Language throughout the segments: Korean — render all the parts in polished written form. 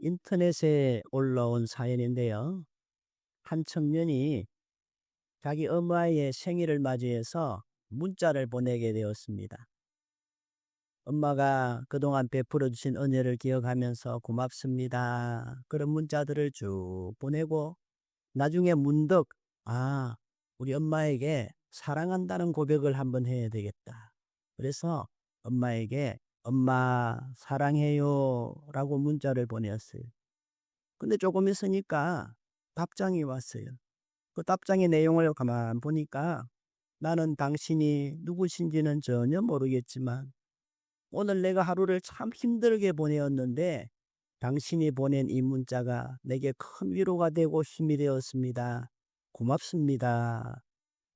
인터넷에 올라온 사연인데요. 한 청년이 자기 엄마의 생일을 맞이해서 문자를 보내게 되었습니다. 엄마가 그동안 베풀어 주신 은혜를 기억하면서 고맙습니다. 그런 문자들을 쭉 보내고 나중에 문득 우리 엄마에게 사랑한다는 고백을 한번 해야 되겠다. 그래서 엄마에게 엄마 사랑해요 라고 문자를 보냈어요. 근데 조금 있으니까 답장이 왔어요. 그 답장의 내용을 가만 보니까 나는 당신이 누구신지는 전혀 모르겠지만 오늘 내가 하루를 참 힘들게 보내었는데 당신이 보낸 이 문자가 내게 큰 위로가 되고 힘이 되었습니다. 고맙습니다.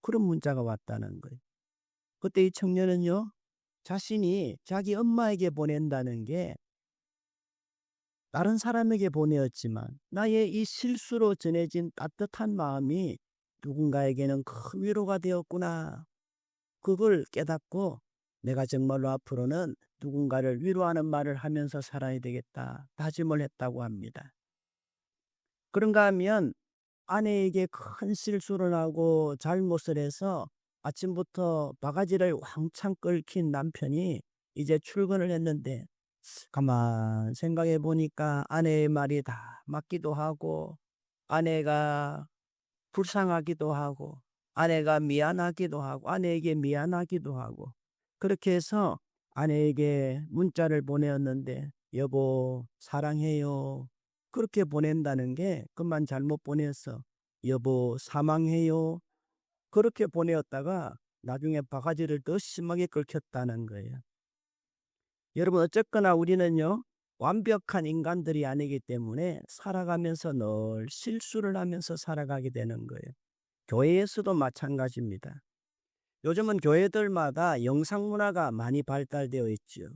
그런 문자가 왔다는 거예요. 그때 이 청년은요, 자신이 자기 엄마에게 보낸다는 게 다른 사람에게 보내었지만 나의 이 실수로 전해진 따뜻한 마음이 누군가에게는 큰 위로가 되었구나. 그걸 깨닫고 내가 정말로 앞으로는 누군가를 위로하는 말을 하면서 살아야 되겠다. 다짐을 했다고 합니다. 그런가 하면 아내에게 큰 실수를 하고 잘못을 해서 아침부터 바가지를 왕창 끓인 남편이 이제 출근을 했는데 가만 생각해 보니까 아내의 말이 다 맞기도 하고 아내가 불쌍하기도 하고 아내가 미안하기도 하고 아내에게 미안하기도 하고 그렇게 해서 아내에게 문자를 보내었는데 여보 사랑해요 그렇게 보낸다는 게 그만 잘못 보내서 여보 사망해요 그렇게 보내었다가 나중에 바가지를 더 심하게 긁혔다는 거예요. 여러분 어쨌거나 우리는요 완벽한 인간들이 아니기 때문에 살아가면서 늘 실수를 하면서 살아가게 되는 거예요. 교회에서도 마찬가지입니다. 요즘은 교회들마다 영상 문화가 많이 발달되어 있죠.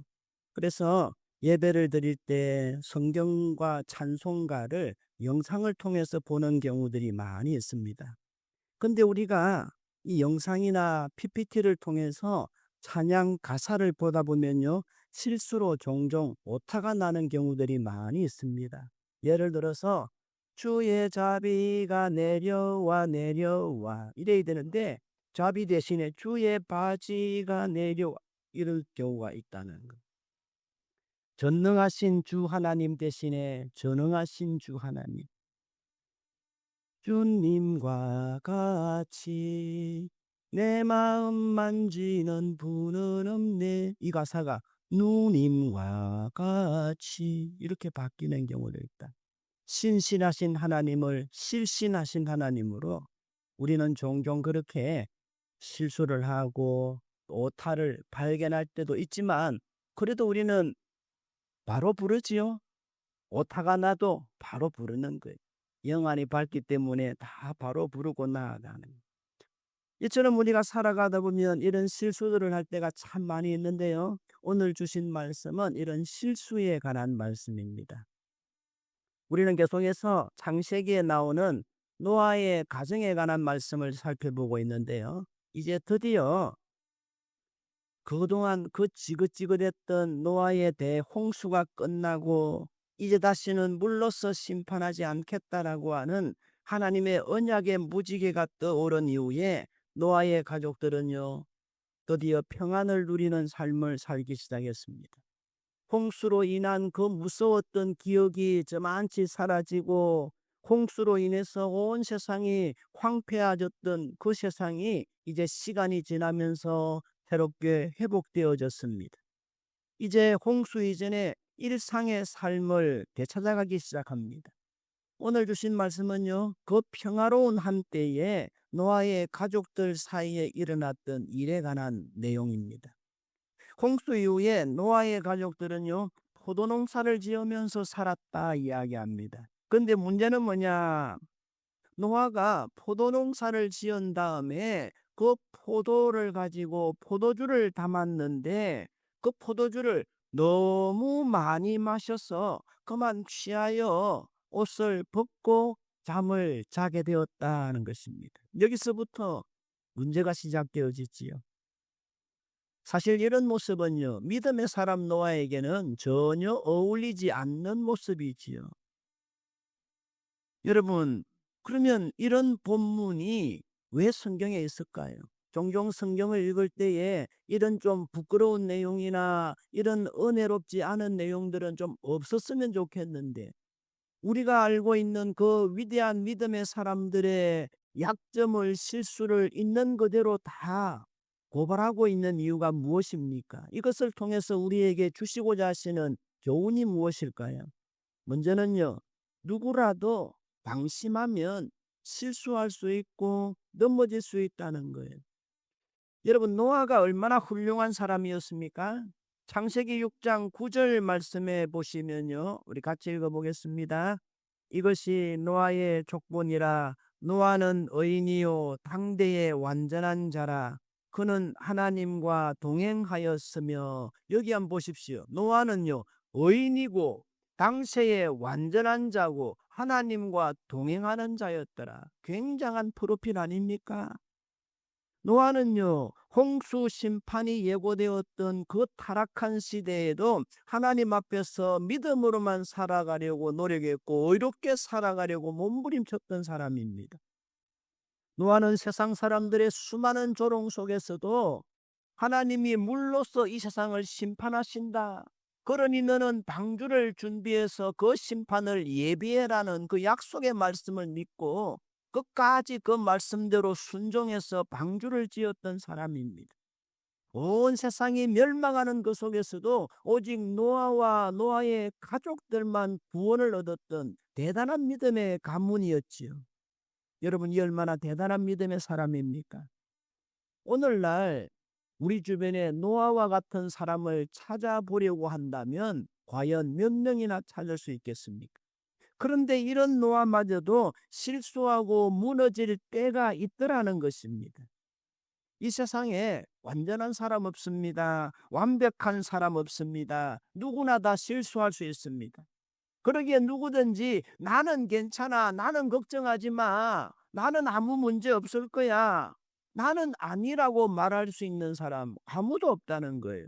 그래서 예배를 드릴 때 성경과 찬송가를 영상을 통해서 보는 경우들이 많이 있습니다. 근데 우리가 이 영상이나 PPT를 통해서 찬양 가사를 보다 보면요. 실수로 종종 오타가 나는 경우들이 많이 있습니다. 예를 들어서 주의 자비가 내려와 내려와 이래야 되는데 자비 대신에 주의 바지가 내려와 이럴 경우가 있다는 거. 전능하신 주 하나님 대신에 전능하신 주 하나님. 주님과 같이 내 마음 만지는 분은 없네. 이 가사가 누님과 같이 이렇게 바뀌는 경우도 있다. 신실하신 하나님을 실신하신 하나님으로 우리는 종종 그렇게 실수를 하고 오타를 발견할 때도 있지만 그래도 우리는 바로 부르지요. 오타가 나도 바로 부르는 거예요. 영안이 밝기 때문에 다 바로 부르고 나아가는 거예요. 이처럼 우리가 살아가다 보면 이런 실수들을 할 때가 참 많이 있는데요. 오늘 주신 말씀은 이런 실수에 관한 말씀입니다. 우리는 계속해서 창세기에 나오는 노아의 가정에 관한 말씀을 살펴보고 있는데요. 이제 드디어 그동안 그 지긋지긋했던 노아의 대홍수가 끝나고 이제 다시는 물로서 심판하지 않겠다라고 하는 하나님의 언약의 무지개가 떠오른 이후에 노아의 가족들은요. 드디어 평안을 누리는 삶을 살기 시작했습니다. 홍수로 인한 그 무서웠던 기억이 저만치 사라지고 홍수로 인해서 온 세상이 황폐해졌던 그 세상이 이제 시간이 지나면서 새롭게 회복되어졌습니다. 이제 홍수 이전에 일상의 삶을 되찾아가기 시작합니다. 오늘 주신 말씀은요. 그 평화로운 한때에 노아의 가족들 사이에 일어났던 일에 관한 내용입니다. 홍수 이후에 노아의 가족들은요. 포도농사를 지으면서 살았다 이야기합니다. 근데 문제는 뭐냐? 노아가 포도농사를 지은 다음에 그 포도를 가지고 포도주를 담았는데 그 포도주를 너무 많이 마셔서 그만 취하여 옷을 벗고 잠을 자게 되었다는 것입니다. 여기서부터 문제가 시작되어지지요. 사실 이런 모습은요. 믿음의 사람 노아에게는 전혀 어울리지 않는 모습이지요. 여러분, 그러면 이런 본문이 왜 성경에 있을까요? 종종 성경을 읽을 때에 이런 좀 부끄러운 내용이나 이런 은혜롭지 않은 내용들은 좀 없었으면 좋겠는데, 우리가 알고 있는 그 위대한 믿음의 사람들의 약점을, 실수를 있는 그대로 다 고발하고 있는 이유가 무엇입니까? 이것을 통해서 우리에게 주시고자 하시는 교훈이 무엇일까요? 먼저는요, 누구라도 방심하면 실수할 수 있고 넘어질 수 있다는 거예요. 여러분, 노아가 얼마나 훌륭한 사람이었습니까? 창세기 6장 9절 말씀에 보시면요, 우리 같이 읽어보겠습니다. 이것이 노아의 족본이라. 노아는 의인이요 당대의 완전한 자라. 그는 하나님과 동행하였으며. 여기 한번 보십시오. 노아는요 의인이고 당세의 완전한 자고 하나님과 동행하는 자였더라. 굉장한 프로필 아닙니까? 노아는요, 홍수 심판이 예고되었던 그 타락한 시대에도 하나님 앞에서 믿음으로만 살아가려고 노력했고 의롭게 살아가려고 몸부림쳤던 사람입니다. 노아는 세상 사람들의 수많은 조롱 속에서도 하나님이 물로서 이 세상을 심판하신다, 그러니 너는 방주를 준비해서 그 심판을 예비해라는 그 약속의 말씀을 믿고 끝까지 그 말씀대로 순종해서 방주를 지었던 사람입니다. 온 세상이 멸망하는 그 속에서도 오직 노아와 노아의 가족들만 구원을 얻었던 대단한 믿음의 가문이었지요. 여러분, 이 얼마나 대단한 믿음의 사람입니까? 오늘날 우리 주변에 노아와 같은 사람을 찾아보려고 한다면 과연 몇 명이나 찾을 수 있겠습니까? 그런데 이런 노아마저도 실수하고 무너질 때가 있더라는 것입니다. 이 세상에 완전한 사람 없습니다. 완벽한 사람 없습니다. 누구나 다 실수할 수 있습니다. 그러기에 누구든지 나는 괜찮아, 나는 걱정하지 마, 나는 아무 문제 없을 거야, 나는 아니라고 말할 수 있는 사람 아무도 없다는 거예요.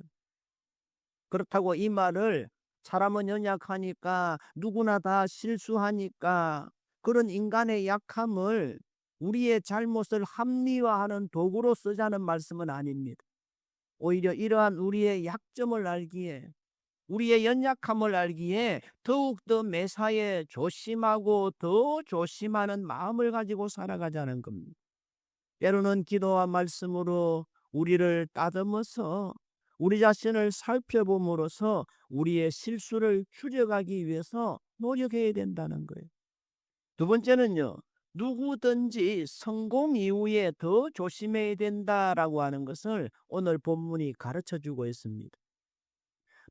그렇다고 이 말을 사람은 연약하니까 누구나 다 실수하니까 그런 인간의 약함을 우리의 잘못을 합리화하는 도구로 쓰자는 말씀은 아닙니다. 오히려 이러한 우리의 약점을 알기에, 우리의 연약함을 알기에 더욱더 매사에 조심하고 더 조심하는 마음을 가지고 살아가자는 겁니다. 때로는 기도와 말씀으로 우리를 따듬어서 우리 자신을 살펴봄으로써 우리의 실수를 줄여가기 위해서 노력해야 된다는 거예요. 두 번째는요, 누구든지 성공 이후에 더 조심해야 된다라고 하는 것을 오늘 본문이 가르쳐주고 있습니다.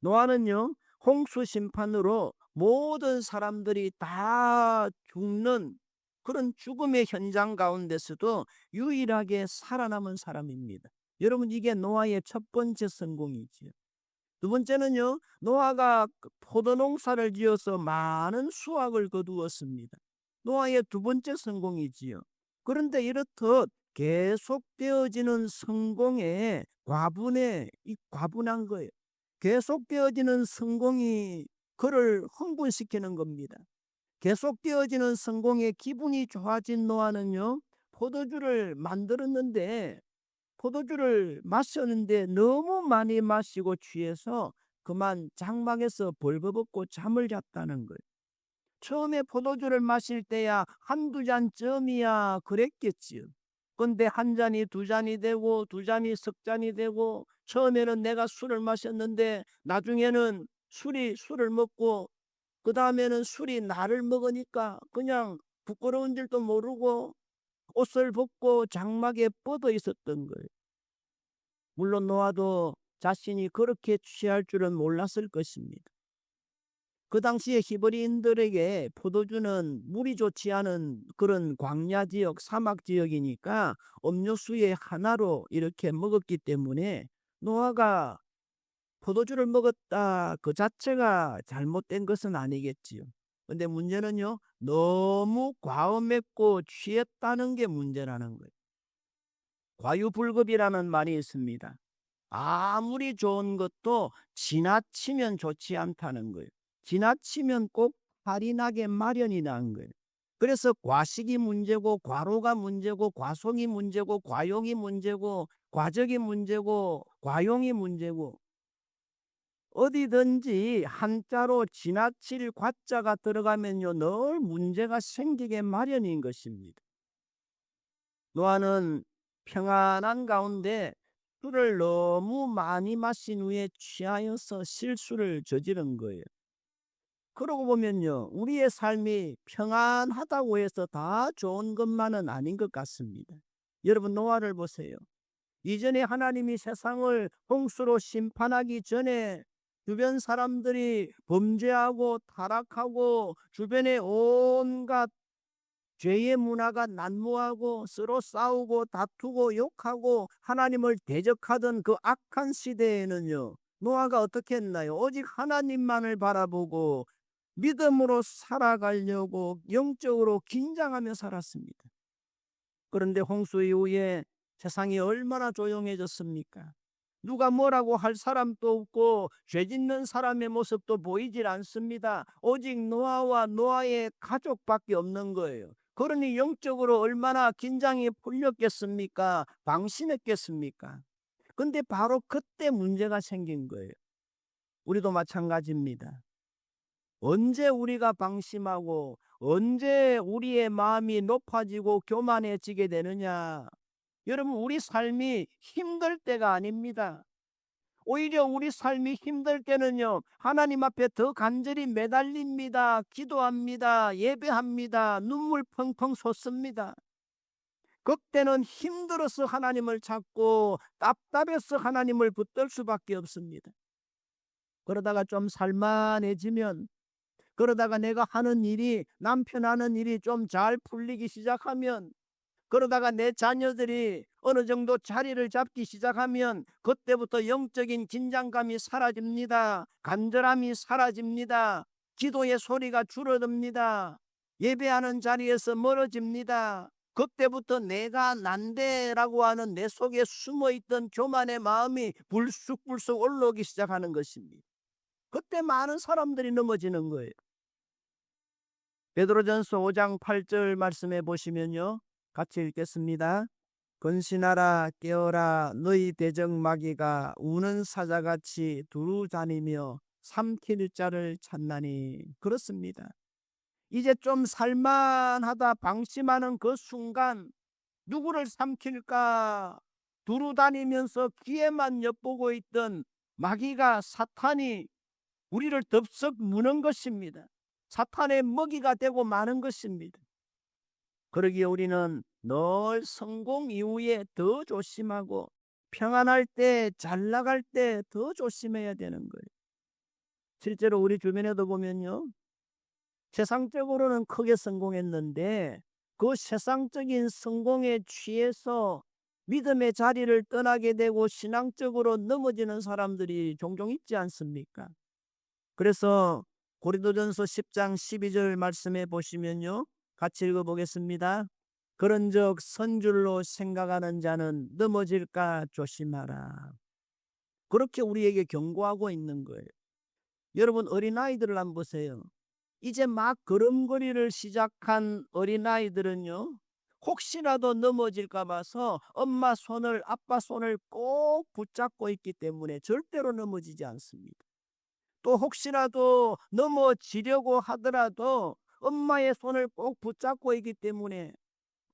노아는요, 홍수 심판으로 모든 사람들이 다 죽는 그런 죽음의 현장 가운데서도 유일하게 살아남은 사람입니다. 여러분, 이게 노아의 첫 번째 성공이지요. 두 번째는요, 노아가 포도농사를 지어서 많은 수확을 거두었습니다. 노아의 두 번째 성공이지요. 그런데 이렇듯 계속되어지는 성공에 과분한 거예요. 계속되어지는 성공이 그를 흥분시키는 겁니다. 계속되어지는 성공에 기분이 좋아진 노아는요, 포도주를 만들었는데, 포도주를 마셨는데 너무 많이 마시고 취해서 그만 장막에서 벌거벗고 잠을 잤다는 거예요. 처음에 포도주를 마실 때야 한두 잔쯤이야 그랬겠지요. 근데 한 잔이 두 잔이 되고 두 잔이 석 잔이 되고, 처음에는 내가 술을 마셨는데 나중에는 술을 먹고 그 다음에는 술이 나를 먹으니까 그냥 부끄러운 줄도 모르고 옷을 벗고 장막에 뻗어 있었던 거예요. 물론 노아도 자신이 그렇게 취할 줄은 몰랐을 것입니다. 그 당시에 히브리인들에게 포도주는 물이 좋지 않은 그런 광야 지역, 사막 지역이니까 음료수의 하나로 이렇게 먹었기 때문에 노아가 포도주를 먹었다 그 자체가 잘못된 것은 아니겠지요. 근데 문제는요, 너무 과음했고 취했다는 게 문제라는 거예요. 과유불급이라는 말이 있습니다. 아무리 좋은 것도 지나치면 좋지 않다는 거예요. 지나치면 꼭 탈이 나게 마련이 난 거예요. 그래서 과식이 문제고 과로가 문제고 과속이 문제고 과욕이 문제고 과적이 문제고 과용이 문제고, 어디든지 한자로 지나칠 과자가 들어가면요 늘 문제가 생기게 마련인 것입니다. 노아는 평안한 가운데 술을 너무 많이 마신 후에 취하여서 실수를 저지른 거예요. 그러고 보면요 우리의 삶이 평안하다고 해서 다 좋은 것만은 아닌 것 같습니다. 여러분 노아를 보세요. 이전에 하나님이 세상을 홍수로 심판하기 전에 주변 사람들이 범죄하고 타락하고 주변에 온갖 죄의 문화가 난무하고 서로 싸우고 다투고 욕하고 하나님을 대적하던 그 악한 시대에는요 노아가 어떻게 했나요? 오직 하나님만을 바라보고 믿음으로 살아가려고 영적으로 긴장하며 살았습니다. 그런데 홍수 이후에 세상이 얼마나 조용해졌습니까? 누가 뭐라고 할 사람도 없고 죄 짓는 사람의 모습도 보이질 않습니다. 오직 노아와 노아의 가족밖에 없는 거예요. 그러니 영적으로 얼마나 긴장이 풀렸겠습니까? 방심했겠습니까? 근데 바로 그때 문제가 생긴 거예요. 우리도 마찬가지입니다. 언제 우리가 방심하고 언제 우리의 마음이 높아지고 교만해지게 되느냐? 여러분 우리 삶이 힘들 때가 아닙니다. 오히려 우리 삶이 힘들 때는요 하나님 앞에 더 간절히 매달립니다. 기도합니다. 예배합니다. 눈물 펑펑 솟습니다. 그때는 힘들어서 하나님을 찾고 답답해서 하나님을 붙들 수밖에 없습니다. 그러다가 좀 살만해지면, 그러다가 내가 하는 일이, 남편 하는 일이 좀 잘 풀리기 시작하면, 그러다가 내 자녀들이 어느 정도 자리를 잡기 시작하면 그때부터 영적인 긴장감이 사라집니다. 간절함이 사라집니다. 기도의 소리가 줄어듭니다. 예배하는 자리에서 멀어집니다. 그때부터 내가 난데라고 하는 내 속에 숨어있던 교만의 마음이 불쑥불쑥 올라오기 시작하는 것입니다. 그때 많은 사람들이 넘어지는 거예요. 베드로전서 5장 8절 말씀해 보시면요 같이 읽겠습니다. 근신하라 깨어라 너희 대적 마귀가 우는 사자같이 두루 다니며 삼킬 자를 찾나니. 그렇습니다. 이제 좀 살만하다 방심하는 그 순간 누구를 삼킬까 두루 다니면서 귀에만 엿보고 있던 마귀가, 사탄이 우리를 덥석 무는 것입니다. 사탄의 먹이가 되고 마는 것입니다. 그러기에 우리는 늘 성공 이후에 더 조심하고 평안할 때, 잘 나갈 때 더 조심해야 되는 거예요. 실제로 우리 주변에도 보면요 세상적으로는 크게 성공했는데 그 세상적인 성공에 취해서 믿음의 자리를 떠나게 되고 신앙적으로 넘어지는 사람들이 종종 있지 않습니까? 그래서 고린도전서 10장 12절 말씀해 보시면요 같이 읽어보겠습니다. 그런즉 선줄로 생각하는 자는 넘어질까 조심하라. 그렇게 우리에게 경고하고 있는 거예요. 여러분 어린아이들을 한번 보세요. 이제 막 걸음걸이를 시작한 어린아이들은요 혹시라도 넘어질까 봐서 엄마 손을, 아빠 손을 꼭 붙잡고 있기 때문에 절대로 넘어지지 않습니다. 또 혹시라도 넘어지려고 하더라도 엄마의 손을 꼭 붙잡고 있기 때문에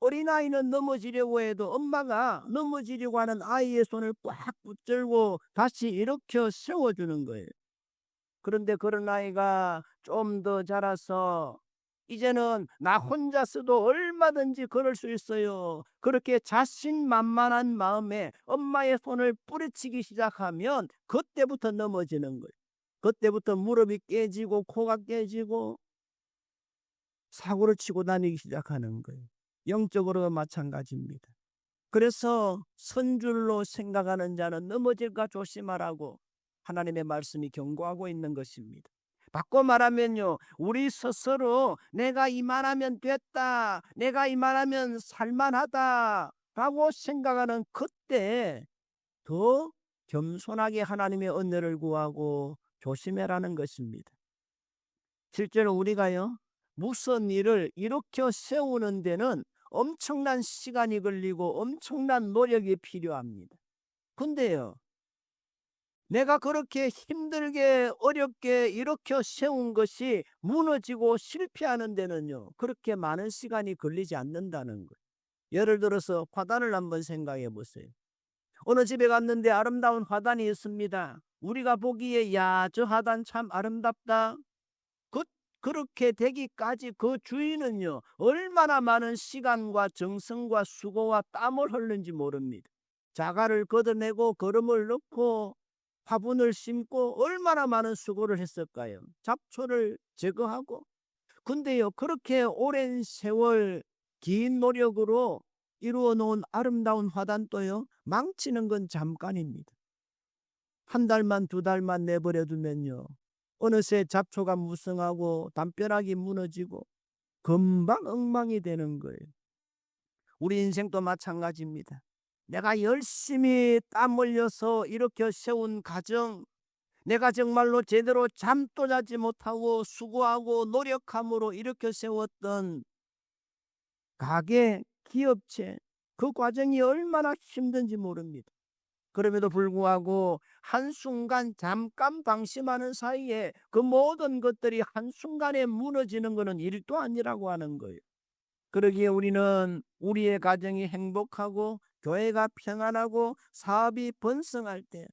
어린아이는 넘어지려고 해도 엄마가 넘어지려고 하는 아이의 손을 꽉 붙들고 다시 일으켜 세워주는 거예요. 그런데 그런 아이가 좀 더 자라서 이제는 나 혼자서도 얼마든지 걸을 수 있어요. 그렇게 자신만만한 마음에 엄마의 손을 뿌리치기 시작하면 그때부터 넘어지는 거예요. 그때부터 무릎이 깨지고 코가 깨지고 사고를 치고 다니기 시작하는 거예요. 영적으로 마찬가지입니다. 그래서 선줄로 생각하는 자는 넘어질까 조심하라고 하나님의 말씀이 경고하고 있는 것입니다. 바꿔 말하면요 우리 스스로 내가 이만하면 됐다, 내가 이만하면 살만하다 라고 생각하는 그때 더 겸손하게 하나님의 은혜를 구하고 조심해라는 것입니다. 실제로 우리가요 무슨 일을 일으켜 세우는 데는 엄청난 시간이 걸리고 엄청난 노력이 필요합니다. 근데요, 내가 그렇게 힘들게 어렵게 일으켜 세운 것이 무너지고 실패하는 데는요, 그렇게 많은 시간이 걸리지 않는다는 거예요. 예를 들어서 화단을 한번 생각해 보세요. 어느 집에 갔는데 아름다운 화단이 있습니다. 우리가 보기에 야, 저 화단 참 아름답다. 그, 그렇게 되기까지 그 주인은요, 얼마나 많은 시간과 정성과 수고와 땀을 흘린지 모릅니다. 자갈을 걷어내고 거름을 넣고 화분을 심고 얼마나 많은 수고를 했을까요? 잡초를 제거하고. 근데요, 그렇게 오랜 세월 긴 노력으로 이루어 놓은 아름다운 화단도요, 망치는 건 잠깐입니다. 한 달만 두 달만 내버려 두면요, 어느새 잡초가 무성하고 담벼락이 무너지고 금방 엉망이 되는 거예요. 우리 인생도 마찬가지입니다. 내가 열심히 땀 흘려서 일으켜 세운 가정, 내가 정말로 제대로 잠도 자지 못하고 수고하고 노력함으로 일으켜 세웠던 가게, 기업체, 그 과정이 얼마나 힘든지 모릅니다. 그럼에도 불구하고 한순간 잠깐 방심하는 사이에 그 모든 것들이 한순간에 무너지는 것은 일도 아니라고 하는 거예요. 그러기에 우리는 우리의 가정이 행복하고 교회가 평안하고 사업이 번성할 때,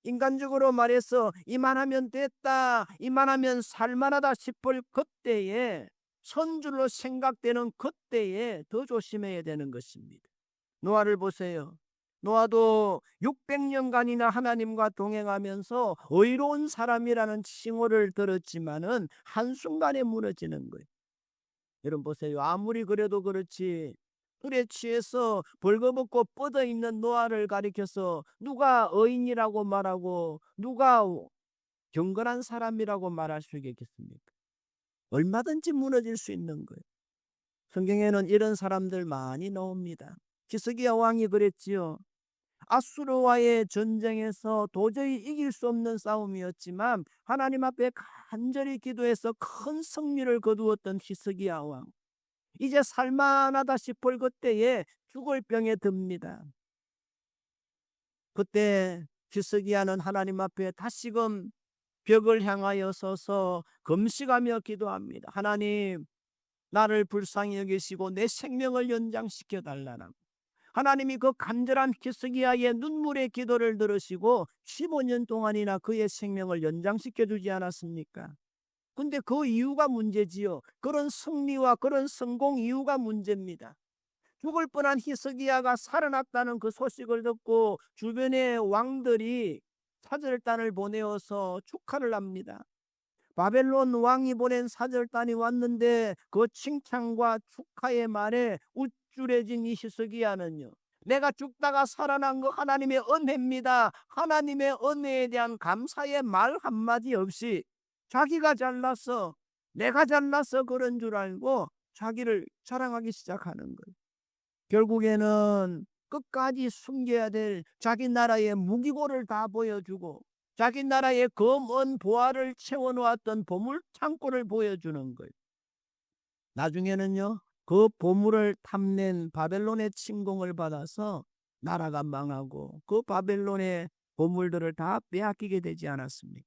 인간적으로 말해서 이만하면 됐다, 이만하면 살만하다 싶을 그때에, 선줄로 생각되는 그때에 더 조심해야 되는 것입니다. 노아를 보세요. 노아도 600년간이나 하나님과 동행하면서 의로운 사람이라는 칭호를 들었지만은 한순간에 무너지는 거예요. 여러분 보세요. 아무리 그래도 그렇지, 술에 취해서 벌거벗고 뻗어 있는 노아를 가리켜서 누가 의인이라고 말하고 누가 경건한 사람이라고 말할 수 있겠습니까? 얼마든지 무너질 수 있는 거예요. 성경에는 이런 사람들 많이 나옵니다. 히스기야 왕이 그랬지요. 아수르와의 전쟁에서 도저히 이길 수 없는 싸움이었지만 하나님 앞에 간절히 기도해서 큰 승리를 거두었던 히스기야 왕. 이제 살만하다 싶을 그때에 죽을 병에 듭니다. 그때 히스기야는 하나님 앞에 다시금 벽을 향하여 서서 금식하며 기도합니다. 하나님, 나를 불쌍히 여기시고 내 생명을 연장시켜 달라나. 하나님이 그 간절한 히스기야의 눈물의 기도를 들으시고 15년 동안이나 그의 생명을 연장시켜 주지 않았습니까? 근데 그 이유가 문제지요. 그런 승리와 그런 성공 이유가 문제입니다. 죽을 뻔한 히스기야가 살아났다는 그 소식을 듣고 주변의 왕들이 사절단을 보내어서 축하를 합니다. 바벨론 왕이 보낸 사절단이 왔는데 그 칭찬과 축하의 말에 우쭐해진 이 히스기야는요, 내가 죽다가 살아난 거 하나님의 은혜입니다. 하나님의 은혜에 대한 감사의 말 한마디 없이 자기가 잘났어, 내가 잘났어 그런 줄 알고 자기를 자랑하기 시작하는 거예요. 결국에는 끝까지 숨겨야 될 자기 나라의 무기고를 다 보여주고 자기 나라의 검은 보화를 채워놓았던 보물 창고를 보여주는 거예요. 나중에는요, 그 보물을 탐낸 바벨론의 침공을 받아서 나라가 망하고 그 바벨론의 보물들을 다 빼앗기게 되지 않았습니까?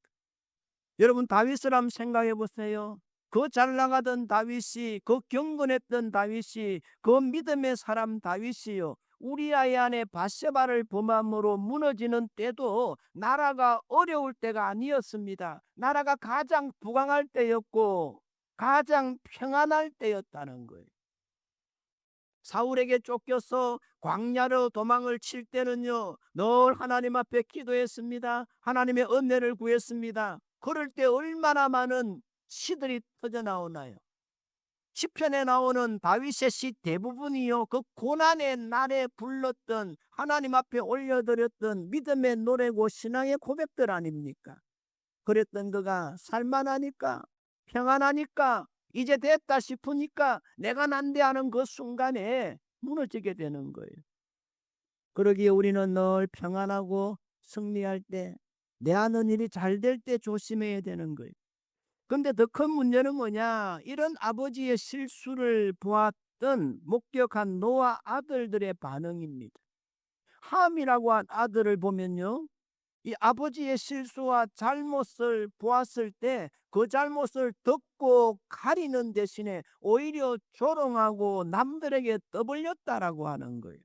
여러분, 다윗을 한번 생각해 보세요. 그 잘 나가던 다윗이, 그 경건했던 다윗이, 그 믿음의 사람 다윗이요, 우리아의 아내 바세바를 범함으로 무너지는 때도 나라가 어려울 때가 아니었습니다. 나라가 가장 부강할 때였고 가장 평안할 때였다는 거예요. 사울에게 쫓겨서 광야로 도망을 칠 때는요, 늘 하나님 앞에 기도했습니다. 하나님의 은혜를 구했습니다. 그럴 때 얼마나 많은 시들이 터져 나오나요? 시편에 나오는 다윗의 시 대부분이요, 그 고난의 날에 불렀던, 하나님 앞에 올려드렸던 믿음의 노래고 신앙의 고백들 아닙니까? 그랬던 그가 살만하니까, 평안하니까, 이제 됐다 싶으니까 내가 난대하는 그 순간에 무너지게 되는 거예요. 그러기에 우리는 늘 평안하고 승리할 때, 내 하는 일이 잘 될 때 조심해야 되는 거예요. 근데 더 큰 문제는 뭐냐? 이런 아버지의 실수를 보았던 목격한 노아 아들들의 반응입니다. 함이라고 한 아들을 보면요, 이 아버지의 실수와 잘못을 보았을 때 그 잘못을 덮고 가리는 대신에 오히려 조롱하고 남들에게 떠벌렸다라고 하는 거예요.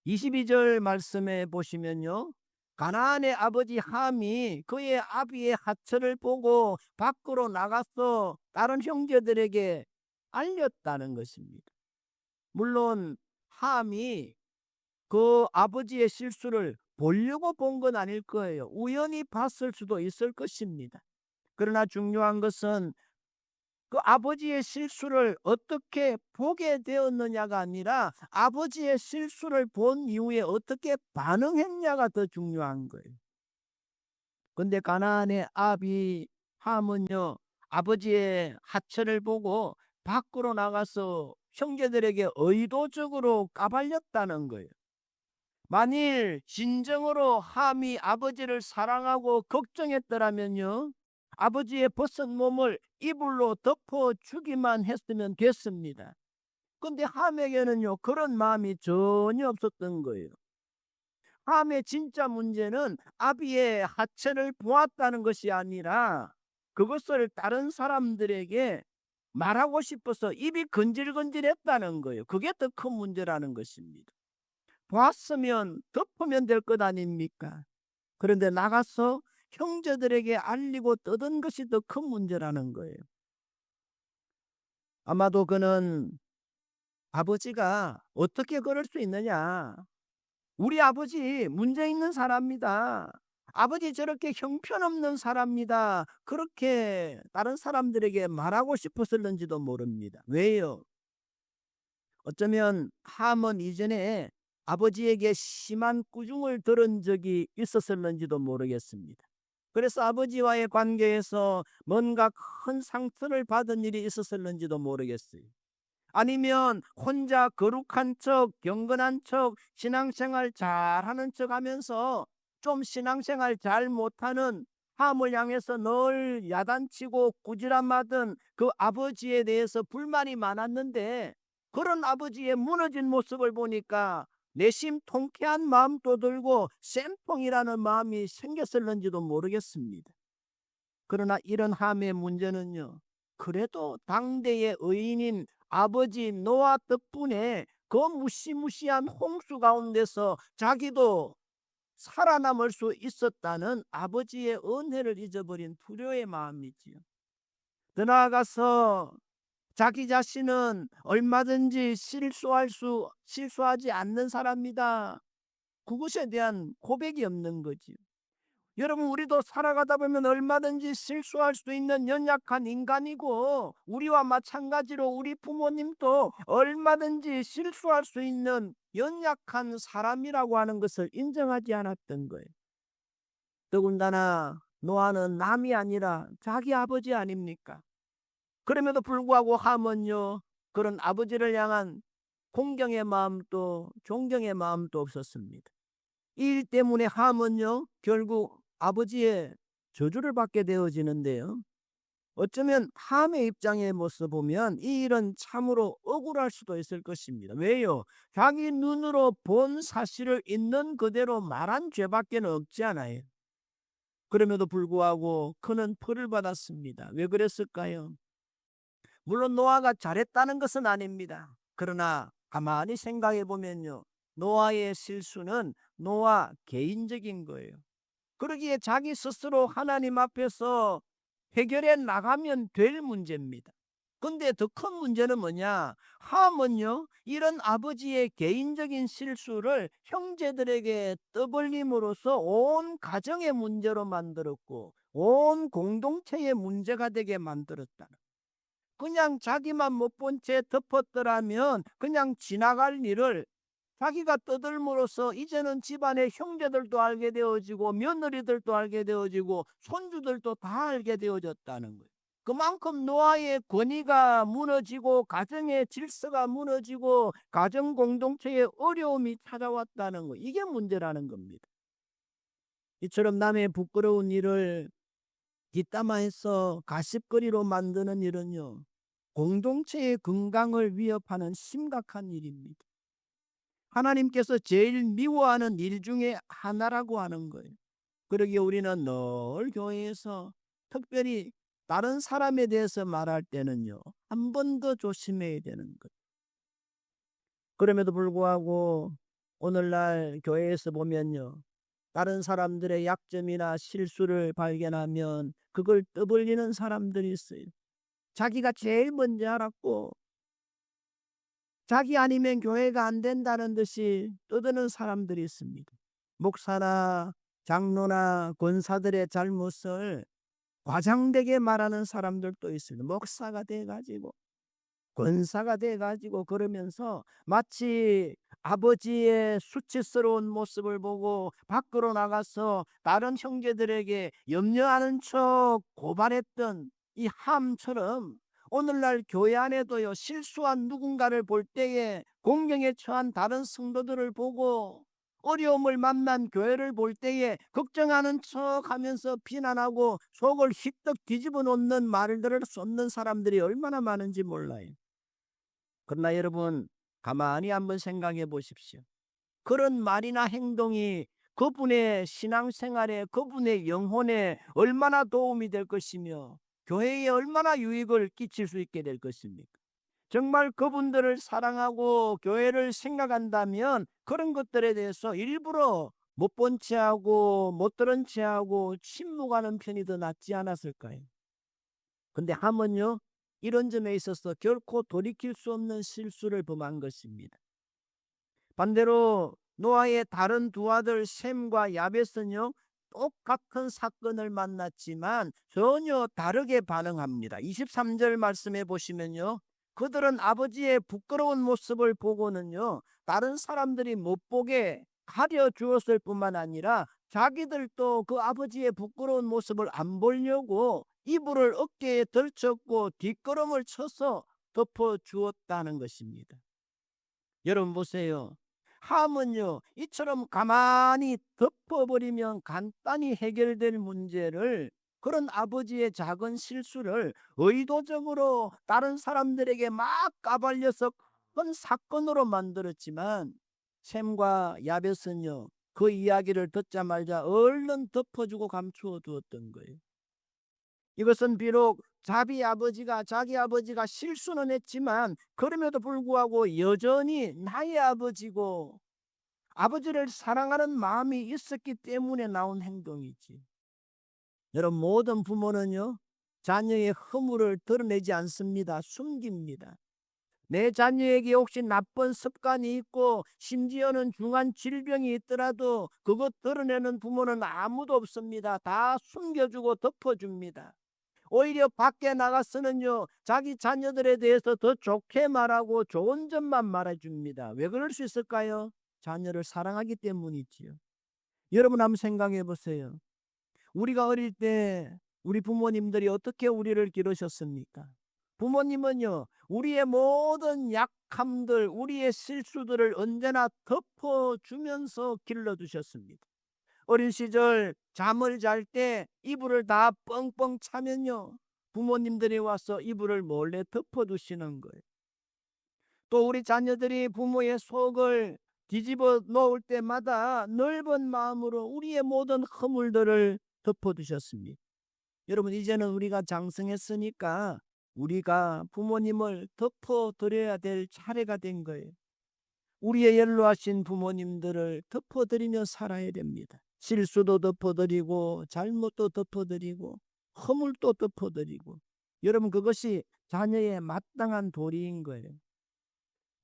22절 말씀에 보시면요, 가나안의 아버지 함이 그의 아비의 하처를 보고 밖으로 나가서 다른 형제들에게 알렸다는 것입니다. 물론 함이 그 아버지의 실수를 보려고 본 건 아닐 거예요. 우연히 봤을 수도 있을 것입니다. 그러나 중요한 것은 그 아버지의 실수를 어떻게 보게 되었느냐가 아니라 아버지의 실수를 본 이후에 어떻게 반응했냐가 더 중요한 거예요. 근데 가나안의 아비 함은요, 아버지의 하처를 보고 밖으로 나가서 형제들에게 의도적으로 까발렸다는 거예요. 만일 진정으로 함이 아버지를 사랑하고 걱정했더라면요, 아버지의 벗은 몸을 이불로 덮어 주기만 했으면 됐습니다. 근데 함에게는요, 그런 마음이 전혀 없었던 거예요. 함의 진짜 문제는 아비의 하체를 보았다는 것이 아니라 그것을 다른 사람들에게 말하고 싶어서 입이 건질건질했다는 거예요. 그게 더 큰 문제라는 것입니다. 보았으면 덮으면 될 것 아닙니까? 그런데 나가서 형제들에게 알리고 떠든 것이 더 큰 문제라는 거예요. 아마도 그는 아버지가 어떻게 그럴 수 있느냐? 우리 아버지 문제 있는 사람입니다. 아버지 저렇게 형편없는 사람입니다. 그렇게 다른 사람들에게 말하고 싶었을는지도 모릅니다. 왜요? 어쩌면 함은 이전에 아버지에게 심한 꾸중을 들은 적이 있었을는지도 모르겠습니다. 그래서 아버지와의 관계에서 뭔가 큰 상처를 받은 일이 있었을는지도 모르겠어요. 아니면 혼자 거룩한 척, 경건한 척, 신앙생활 잘하는 척 하면서 좀 신앙생활 잘 못하는 함을 향해서 늘 야단치고 꾸지람하던 그 아버지에 대해서 불만이 많았는데, 그런 아버지의 무너진 모습을 보니까 내심 통쾌한 마음도 들고 쌤통이라는 마음이 생겼을는지도 모르겠습니다. 그러나 이런 함의 문제는요, 그래도 당대의 의인인 아버지 노아 덕분에 그 무시무시한 홍수 가운데서 자기도 살아남을 수 있었다는 아버지의 은혜를 잊어버린 불효의 마음이지요. 더 나아가서 자기 자신은 얼마든지 실수하지 않는 사람이다, 그것에 대한 고백이 없는 거지요. 여러분, 우리도 살아가다 보면 얼마든지 실수할 수 있는 연약한 인간이고, 우리와 마찬가지로 우리 부모님도 얼마든지 실수할 수 있는 연약한 사람이라고 하는 것을 인정하지 않았던 거예요. 더군다나 노아는 남이 아니라 자기 아버지 아닙니까? 그럼에도 불구하고 함은요, 그런 아버지를 향한 공경의 마음도 존경의 마음도 없었습니다. 이 일 때문에 함은요, 결국 아버지의 저주를 받게 되어지는데요, 어쩌면 함의 입장의 모습 보면 이 일은 참으로 억울할 수도 있을 것입니다. 왜요? 자기 눈으로 본 사실을 있는 그대로 말한 죄밖에 없지 않아요. 그럼에도 불구하고 그는 벌을 받았습니다. 왜 그랬을까요? 물론 노아가 잘했다는 것은 아닙니다. 그러나 가만히 생각해 보면요, 노아의 실수는 노아 개인적인 거예요. 그러기에 자기 스스로 하나님 앞에서 해결해 나가면 될 문제입니다. 근데 더 큰 문제는 뭐냐? 함은요, 이런 아버지의 개인적인 실수를 형제들에게 떠벌림으로써 온 가정의 문제로 만들었고 온 공동체의 문제가 되게 만들었다. 그냥 자기만 못 본 채 덮었더라면 그냥 지나갈 일을 자기가 떠들므로써 이제는 집안의 형제들도 알게 되어지고 며느리들도 알게 되어지고 손주들도 다 알게 되어졌다는 거예요. 그만큼 노아의 권위가 무너지고 가정의 질서가 무너지고 가정 공동체에 어려움이 찾아왔다는 거, 이게 문제라는 겁니다. 이처럼 남의 부끄러운 일을 뒷담화해서 가십거리로 만드는 일은요, 공동체의 건강을 위협하는 심각한 일입니다. 하나님께서 제일 미워하는 일 중에 하나라고 하는 거예요. 그러기에 우리는 늘 교회에서 특별히 다른 사람에 대해서 말할 때는요, 한 번 더 조심해야 되는 거예요. 그럼에도 불구하고 오늘날 교회에서 보면요, 다른 사람들의 약점이나 실수를 발견하면 그걸 떠벌리는 사람들이 있어요. 자기가 제일 먼저 알았고 자기 아니면 교회가 안 된다는 듯이 떠드는 사람들이 있습니다. 목사나 장로나 권사들의 잘못을 과장되게 말하는 사람들도 있습니다. 목사가 돼가지고 권사가 돼가지고 그러면서 마치 아버지의 수치스러운 모습을 보고 밖으로 나가서 다른 형제들에게 염려하는 척 고발했던 이 함처럼 오늘날 교회 안에도요, 실수한 누군가를 볼 때에 공경에 처한 다른 성도들을 보고 어려움을 만난 교회를 볼 때에 걱정하는 척 하면서 비난하고 속을 휘떡 뒤집어 놓는 말들을 쏟는 사람들이 얼마나 많은지 몰라요. 그러나 여러분, 가만히 한번 생각해 보십시오. 그런 말이나 행동이 그분의 신앙생활에, 그분의 영혼에 얼마나 도움이 될 것이며 교회에 얼마나 유익을 끼칠 수 있게 될 것입니까? 정말 그분들을 사랑하고 교회를 생각한다면 그런 것들에 대해서 일부러 못 본 체하고 못 들은 체하고 침묵하는 편이 더 낫지 않았을까요? 근데 함은요, 이런 점에 있어서 결코 돌이킬 수 없는 실수를 범한 것입니다. 반대로 노아의 다른 두 아들 셈과 야벳은요, 똑같은 사건을 만났지만 전혀 다르게 반응합니다. 23절 말씀해 보시면요, 그들은 아버지의 부끄러운 모습을 보고는요, 다른 사람들이 못 보게 가려 주었을 뿐만 아니라 자기들도 그 아버지의 부끄러운 모습을 안 보려고 이불을 어깨에 들쳤고 뒷걸음을 쳐서 덮어 주었다는 것입니다. 여러분 보세요. 함은요, 이처럼 가만히 덮어버리면 간단히 해결될 문제를, 그런 아버지의 작은 실수를 의도적으로 다른 사람들에게 막 까발려서 큰 사건으로 만들었지만 셈과 야벳은요, 그 이야기를 듣자마자 얼른 덮어주고 감추어 두었던 거예요. 이것은 비록 자기 아버지가 실수는 했지만 그럼에도 불구하고 여전히 나의 아버지고 아버지를 사랑하는 마음이 있었기 때문에 나온 행동이지. 여러분, 모든 부모는요, 자녀의 허물을 드러내지 않습니다. 숨깁니다. 내 자녀에게 혹시 나쁜 습관이 있고 심지어는 중한 질병이 있더라도 그것 드러내는 부모는 아무도 없습니다. 다 숨겨주고 덮어줍니다. 오히려 밖에 나가서는요, 자기 자녀들에 대해서 더 좋게 말하고 좋은 점만 말해줍니다. 왜 그럴 수 있을까요? 자녀를 사랑하기 때문이지요. 여러분 한번 생각해 보세요. 우리가 어릴 때 우리 부모님들이 어떻게 우리를 기르셨습니까? 부모님은요, 우리의 모든 약함들, 우리의 실수들을 언제나 덮어주면서 길러주셨습니다. 어린 시절 잠을 잘 때 이불을 다 뻥뻥 차면요, 부모님들이 와서 이불을 몰래 덮어두시는 거예요. 또 우리 자녀들이 부모의 속을 뒤집어 놓을 때마다 넓은 마음으로 우리의 모든 허물들을 덮어두셨습니다. 여러분, 이제는 우리가 장성했으니까 우리가 부모님을 덮어드려야 될 차례가 된 거예요. 우리의 연로하신 부모님들을 덮어드리며 살아야 됩니다. 실수도 덮어드리고 잘못도 덮어드리고 허물도 덮어드리고, 여러분, 그것이 자녀의 마땅한 도리인 거예요.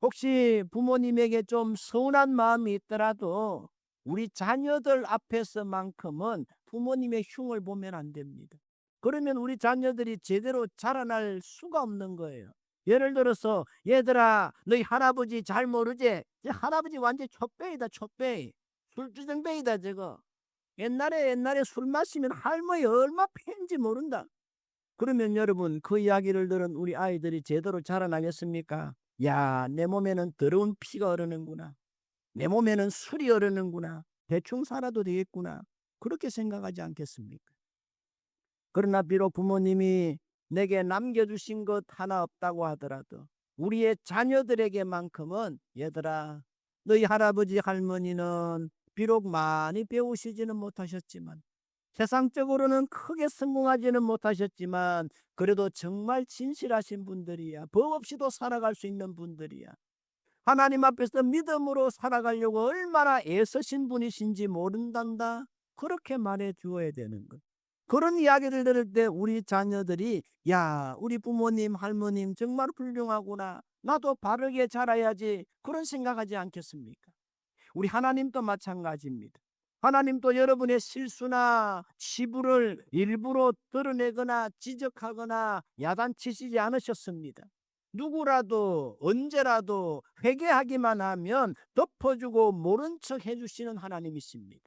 혹시 부모님에게 좀 서운한 마음이 있더라도 우리 자녀들 앞에서만큼은 부모님의 흉을 보면 안 됩니다. 그러면 우리 자녀들이 제대로 자라날 수가 없는 거예요. 예를 들어서, 얘들아 너희 할아버지 잘 모르지? 할아버지 완전 촛배이다, 촛배. 술주정배이다 저거. 옛날에 술 마시면 할머니 얼마 패인지 모른다. 그러면 여러분, 그 이야기를 들은 우리 아이들이 제대로 자라나겠습니까? 야, 내 몸에는 더러운 피가 흐르는구나, 내 몸에는 술이 흐르는구나, 대충 살아도 되겠구나, 그렇게 생각하지 않겠습니까? 그러나 비록 부모님이 내게 남겨주신 것 하나 없다고 하더라도 우리의 자녀들에게만큼은 얘들아, 너희 할아버지 할머니는 비록 많이 배우시지는 못하셨지만 세상적으로는 크게 성공하지는 못하셨지만 그래도 정말 진실하신 분들이야. 법 없이도 살아갈 수 있는 분들이야. 하나님 앞에서 믿음으로 살아가려고 얼마나 애쓰신 분이신지 모른단다. 그렇게 말해 주어야 되는 것. 그런 이야기를 들을 때 우리 자녀들이 야, 우리 부모님 할머님 정말 훌륭하구나, 나도 바르게 자라야지, 그런 생각하지 않겠습니까? 우리 하나님도 마찬가지입니다. 하나님도 여러분의 실수나 치부를 일부러 드러내거나 지적하거나 야단치시지 않으셨습니다. 누구라도 언제라도 회개하기만 하면 덮어주고 모른 척 해주시는 하나님이십니다.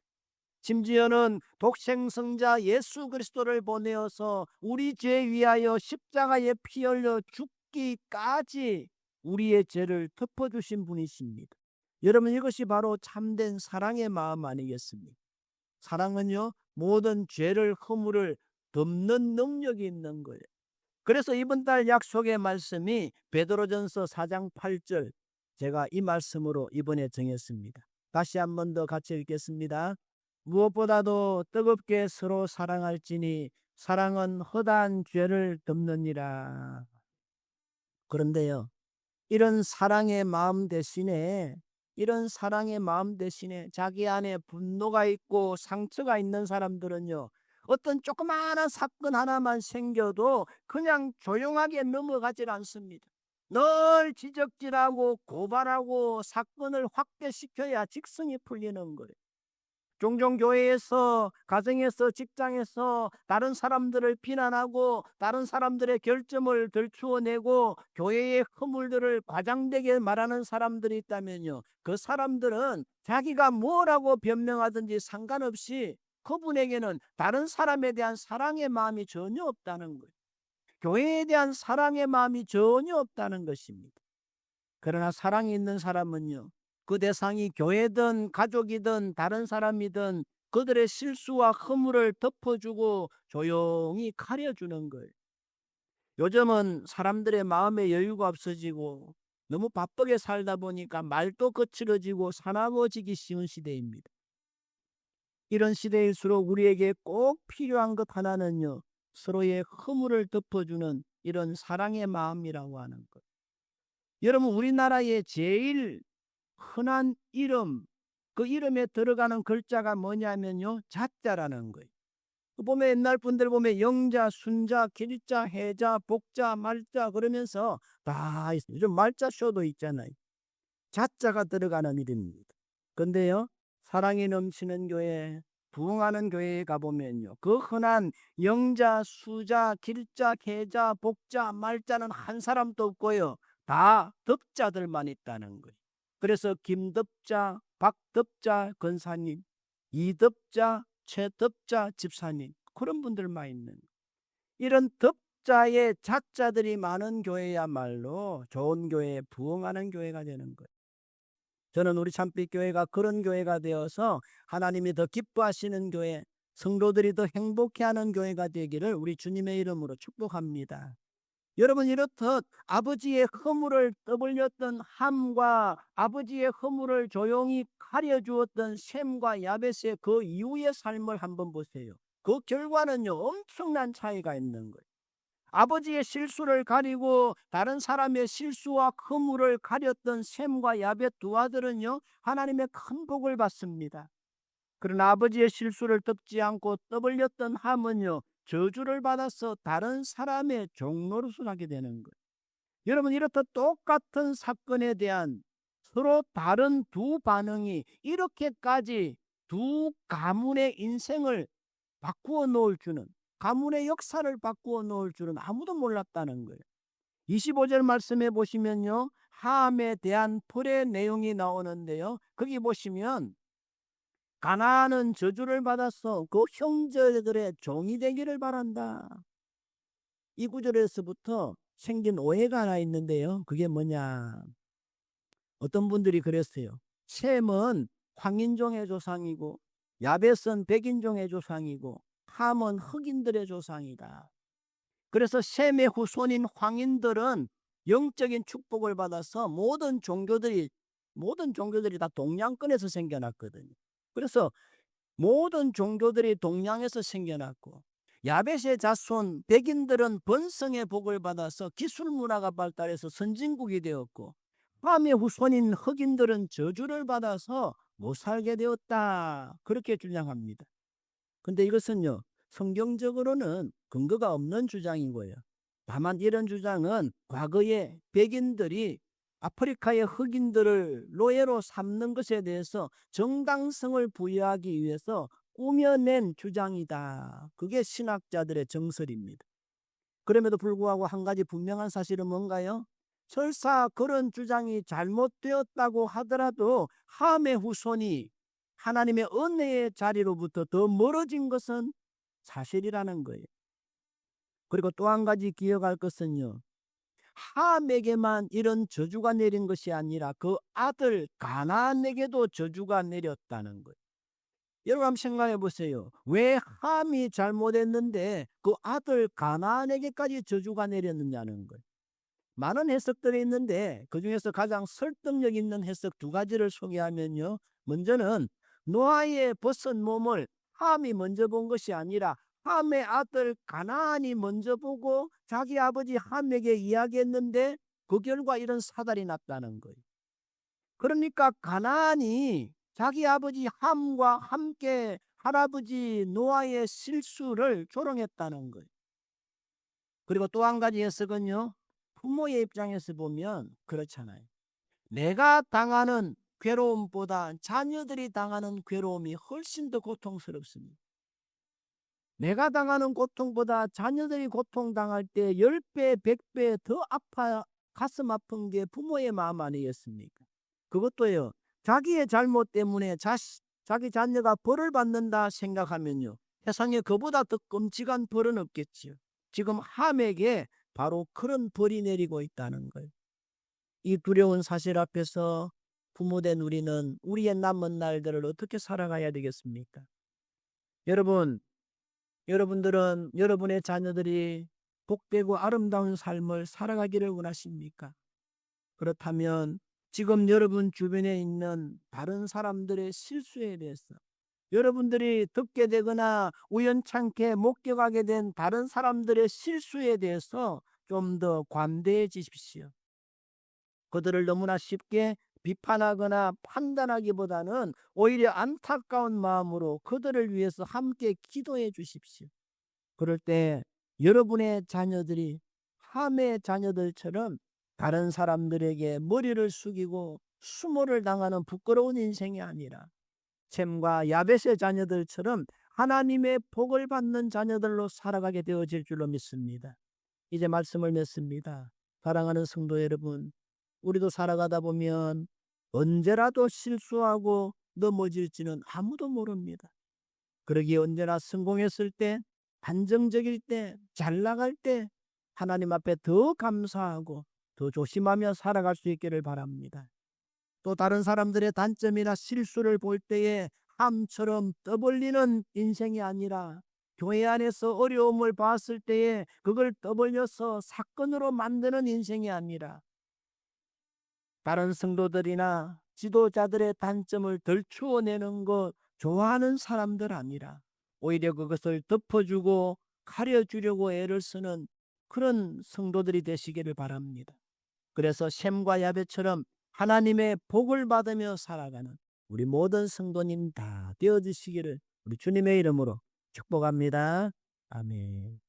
심지어는 독생성자 예수 그리스도를 보내어서 우리 죄 위하여 십자가에 피 흘려 죽기까지 우리의 죄를 덮어주신 분이십니다. 여러분, 이것이 바로 참된 사랑의 마음 아니겠습니까? 사랑은요, 모든 죄를 허물을 덮는 능력이 있는 거예요. 그래서 이번 달 약속의 말씀이 베드로전서 4장 8절, 제가 이 말씀으로 이번에 정했습니다. 다시 한 번 더 같이 읽겠습니다. 무엇보다도 뜨겁게 서로 사랑할지니 사랑은 허다한 죄를 덮느니라. 그런데요, 이런 사랑의 마음 대신에 자기 안에 분노가 있고 상처가 있는 사람들은요, 어떤 조그마한 사건 하나만 생겨도 그냥 조용하게 넘어가질 않습니다. 늘 지적질하고 고발하고 사건을 확대시켜야 직성이 풀리는 거예요. 종종 교회에서, 가정에서, 직장에서 다른 사람들을 비난하고 다른 사람들의 결점을 들추어내고 교회의 허물들을 과장되게 말하는 사람들이 있다면요, 그 사람들은 자기가 뭐라고 변명하든지 상관없이 그분에게는 다른 사람에 대한 사랑의 마음이 전혀 없다는 거예요. 교회에 대한 사랑의 마음이 전혀 없다는 것입니다. 그러나 사랑이 있는 사람은요, 그 대상이 교회든 가족이든 다른 사람이든 그들의 실수와 허물을 덮어주고 조용히 가려주는 거예요. 요즘은 사람들의 마음의 여유가 없어지고 너무 바쁘게 살다 보니까 말도 거칠어지고 사나워지기 쉬운 시대입니다. 이런 시대일수록 우리에게 꼭 필요한 것 하나는요, 서로의 허물을 덮어주는 이런 사랑의 마음이라고 하는 것. 여러분, 우리나라의 제일 흔한 이름, 그 이름에 들어가는 글자가 뭐냐면요, 자자라는 거예요. 보면 옛날 분들 보면 영자, 순자, 길자, 해자, 복자, 말자 그러면서 다 있어요. 요즘 말자 쇼도 있잖아요. 자자가 들어가는 이름입니다. 근데요, 사랑이 넘치는 교회, 부흥하는 교회에 가보면요, 그 흔한 영자, 수자, 길자, 해자, 복자, 말자는 한 사람도 없고요, 다 덕자들만 있다는 거예요. 그래서 김덕자, 박덕자 권사님, 이덕자, 최덕자 집사님, 그런 분들만 있는, 이런 덕자의 자자들이 많은 교회야말로 좋은 교회, 부흥하는 교회가 되는 거예요. 저는 우리 참빛 교회가 그런 교회가 되어서 하나님이 더 기뻐하시는 교회, 성도들이 더 행복해하는 교회가 되기를 우리 주님의 이름으로 축복합니다. 여러분, 이렇듯 아버지의 허물을 떠벌렸던 함과 아버지의 허물을 조용히 가려주었던 셈과 야벳의 그 이후의 삶을 한번 보세요. 그 결과는요, 엄청난 차이가 있는 거예요. 아버지의 실수를 가리고 다른 사람의 실수와 허물을 가렸던 셈과 야벳 두 아들은요, 하나님의 큰 복을 받습니다. 그러나 아버지의 실수를 덮지 않고 떠벌렸던 함은요, 저주를 받아서 다른 사람의 종노릇을 하게 되는 거예요. 여러분, 이렇듯 똑같은 사건에 대한 서로 다른 두 반응이 이렇게까지 두 가문의 인생을 바꾸어 놓을 줄은, 가문의 역사를 바꾸어 놓을 줄은 아무도 몰랐다는 거예요. 25절 말씀해 보시면요, 함에 대한 벌의 내용이 나오는데요, 거기 보시면 가나안은 저주를 받아서 그 형제들의 종이 되기를 바란다. 이 구절에서부터 생긴 오해가 하나 있는데요, 그게 뭐냐, 어떤 분들이 그랬어요. 셈은 황인종의 조상이고 야벳은 백인종의 조상이고 함은 흑인들의 조상이다. 그래서 셈의 후손인 황인들은 영적인 축복을 받아서 모든 종교들이 다 동양권에서 생겨났거든요. 그래서 모든 종교들이 동양에서 생겨났고, 야벳의 자손 백인들은 번성의 복을 받아서 기술 문화가 발달해서 선진국이 되었고, 함의 후손인 흑인들은 저주를 받아서 못 살게 되었다, 그렇게 주장합니다. 근데 이것은요, 성경적으로는 근거가 없는 주장인 거예요. 다만 이런 주장은 과거에 백인들이 아프리카의 흑인들을 노예로 삼는 것에 대해서 정당성을 부여하기 위해서 꾸며낸 주장이다. 그게 신학자들의 정설입니다. 그럼에도 불구하고 한 가지 분명한 사실은 뭔가요? 설사 그런 주장이 잘못되었다고 하더라도 함의 후손이 하나님의 은혜의 자리로부터 더 멀어진 것은 사실이라는 거예요. 그리고 또 한 가지 기억할 것은요, 함에게만 이런 저주가 내린 것이 아니라 그 아들 가나안에게도 저주가 내렸다는 거예요. 여러분 한번 생각해 보세요. 왜 함이 잘못했는데 그 아들 가나안에게까지 저주가 내렸느냐는 거예요. 많은 해석들이 있는데 그중에서 가장 설득력 있는 해석 두 가지를 소개하면요, 먼저는 노아의 벗은 몸을 함이 먼저 본 것이 아니라 함의 아들 가나안이 먼저 보고 자기 아버지 함에게 이야기했는데 그 결과 이런 사달이 났다는 거예요. 그러니까 가나안이 자기 아버지 함과 함께 할아버지 노아의 실수를 조롱했다는 거예요. 그리고 또 한 가지 해석은요, 부모의 입장에서 보면 그렇잖아요. 내가 당하는 괴로움보다 자녀들이 당하는 괴로움이 훨씬 더 고통스럽습니다. 내가 당하는 고통보다 자녀들이 고통당할 때 10배, 100배 더 가슴 아픈 게 부모의 마음 아니겠습니까? 그것도요, 자기의 잘못 때문에 자기 자녀가 벌을 받는다 생각하면요, 세상에 그보다 더 끔찍한 벌은 없겠지요. 지금 함에게 바로 그런 벌이 내리고 있다는 거예요. 이 두려운 사실 앞에서 부모된 우리는 우리의 남은 날들을 어떻게 살아가야 되겠습니까? 여러분들은 여러분의 자녀들이 복되고 아름다운 삶을 살아가기를 원하십니까? 그렇다면 지금 여러분 주변에 있는 다른 사람들의 실수에 대해서, 여러분들이 듣게 되거나 우연찮게 목격하게 된 다른 사람들의 실수에 대해서 좀 더 관대해지십시오. 그들을 너무나 쉽게 비판하거나 판단하기보다는 오히려 안타까운 마음으로 그들을 위해서 함께 기도해 주십시오. 그럴 때 여러분의 자녀들이 함의 자녀들처럼 다른 사람들에게 머리를 숙이고 수모를 당하는 부끄러운 인생이 아니라 셈과 야벳의 자녀들처럼 하나님의 복을 받는 자녀들로 살아가게 되어질 줄로 믿습니다. 이제 말씀을 맺습니다. 사랑하는 성도 여러분, 우리도 살아가다 보면 언제라도 실수하고 넘어질지는 아무도 모릅니다. 그러기에 언제나 성공했을 때, 안정적일 때, 잘 나갈 때 하나님 앞에 더 감사하고 더 조심하며 살아갈 수 있기를 바랍니다. 또 다른 사람들의 단점이나 실수를 볼 때에 함처럼 떠벌리는 인생이 아니라 교회 안에서 어려움을 봤을 때에 그걸 떠벌려서 사건으로 만드는 인생이 아니라 다른 성도들이나 지도자들의 단점을 덜추어내는 것 좋아하는 사람들 아니라 오히려 그것을 덮어주고 가려주려고 애를 쓰는 그런 성도들이 되시기를 바랍니다. 그래서 셈과 야벳처럼 하나님의 복을 받으며 살아가는 우리 모든 성도님 다 되어주시기를 우리 주님의 이름으로 축복합니다. 아멘.